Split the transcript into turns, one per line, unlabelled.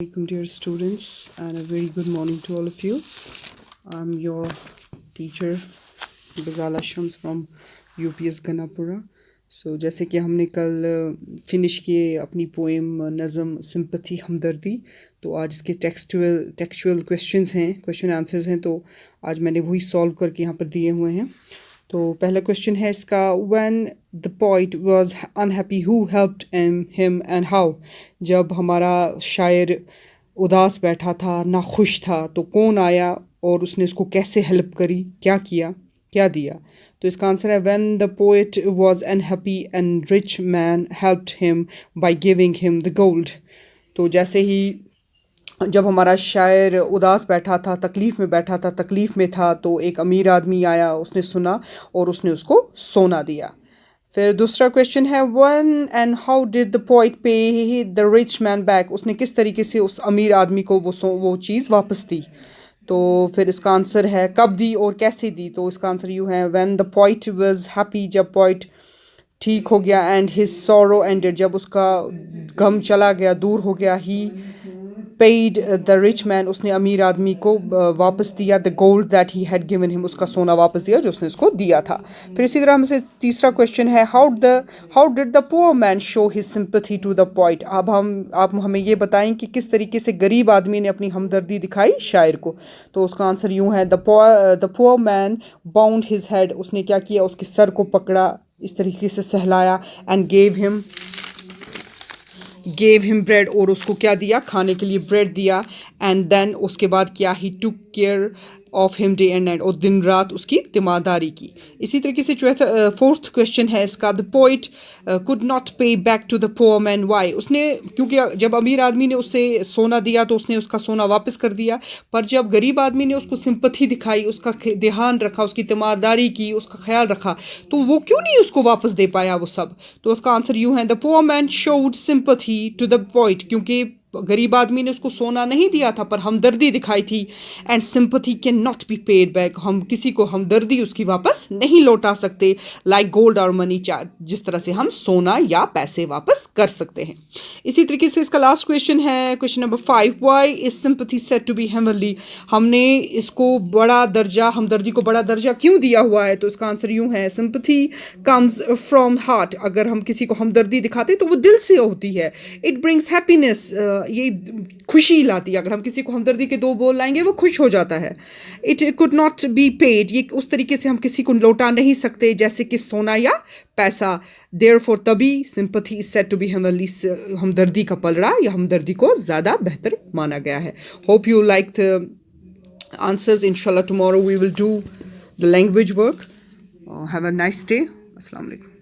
Welcome dear students and a very good morning to all of you. I'm your teacher Ghazala Shams from UPS Ganapura. So जैसे कि हमने कल finish किए अपनी poem नज़म sympathy हमदर्दी, तो आज इसके टेक्सचुअल क्वेश्चंस हैं, क्वेश्चन आंसर्स हैं, तो आज मैंने वही सॉल्व करके यहाँ पर दिए हुए हैं। तो पहला क्वेश्चन है इसका, when the poet was unhappy who helped him and how. जब हमारा शायर उदास बैठा था, ना खुश था, तो कौन आया और उसने उसको कैसे हेल्प करी, क्या किया, क्या दिया। तो इसका आंसर है when the poet was unhappy and rich man helped him by giving him the gold. तो जैसे ही जब हमारा शायर उदास बैठा था, तकलीफ़ में बैठा था, तकलीफ़ में था, तो एक अमीर आदमी आया, उसने सुना और उसने उसको सोना दिया। फिर दूसरा क्वेश्चन है, when and how did the poet पे द रिच मैन बैक। उसने किस तरीके से उस अमीर आदमी को वो चीज़ वापस दी। तो फिर इसका आंसर है कब दी और कैसे दी। तो इसका आंसर यूँ है, when the poet was happy, जब पोइट ठीक हो गया, एंड हिज सॉरो एंडेड, जब उसका गम चला गया, दूर हो गया, ही पेड द रिच मैन, उसने अमीर आदमी को वापस दिया the gold that he had given him, उसका सोना वापस दिया जो उसने उसको दिया था। फिर इसी तरह हमसे तीसरा क्वेश्चन है, how did the poor man show his sympathy to the poet. अब आप हमें ये बताएं कि किस तरीके से गरीब आदमी ने अपनी हमदर्दी दिखाई शायर को। तो उसका आंसर यूँ है, the poor man bound his head, उसने क्या किया, उसके सर को पकड़ा, इस तरीके से सहलाया, एंड गेव हिम ब्रेड, और उसको क्या दिया, खाने के लिए ब्रेड दिया। एंड देन उसके बाद क्या, he took care of him day and night, और दिन रात उसकी तीमारदारी की। इसी तरीके से फोर्थ क्वेश्चन है इसका, the poet could not pay back to the poor man, why. उसने, क्योंकि जब अमीर आदमी ने उससे सोना दिया तो उसने उसका सोना वापस कर दिया, पर जब गरीब आदमी ने उसको सिंपथी दिखाई, उसका ध्यान रखा, उसकी तीमारदारी की, उसका ख्याल रखा, तो वो क्यों नहीं उसको वापस दे पाया वो सब। तो उसका आंसर यूँ है, the poor man showed sympathy to the poet, क्योंकि गरीब आदमी ने उसको सोना नहीं दिया था पर हमदर्दी दिखाई थी। And sympathy can not be paid back, हम किसी को हमदर्दी उसकी वापस नहीं लौटा सकते, लाइक गोल्ड और मनी, जिस तरह से हम सोना या पैसे वापस कर सकते हैं। इसी तरीके से इसका लास्ट क्वेश्चन है, question number 5, why is sympathy said to be heavenly. हमने इसको बड़ा दर्जा, हमदर्दी को बड़ा दर्जा क्यों दिया हुआ है। तो इसका आंसर यूँ है, सिंपथी कम्स फ्रॉम हार्ट, अगर हम किसी को हमदर्दी दिखाते तो वो दिल से होती है। इट ब्रिंग्स हैप्पीनेस, ये खुशी लाती है, अगर हम किसी को हमदर्दी के दो बोल लाएंगे वो खुश हो जाता है। It could not be paid, ये उस तरीके से हम किसी को लौटा नहीं सकते जैसे कि सोना या पैसा। देयरफॉर, तभी sympathy is said to be heavenly, हमदर्दी का पलड़ा या हमदर्दी को ज़्यादा बेहतर माना गया है। Hope you like the answers. इंशाल्लाह tomorrow we will do the language work. Have a nice day. अस्सलाम वालेकुम।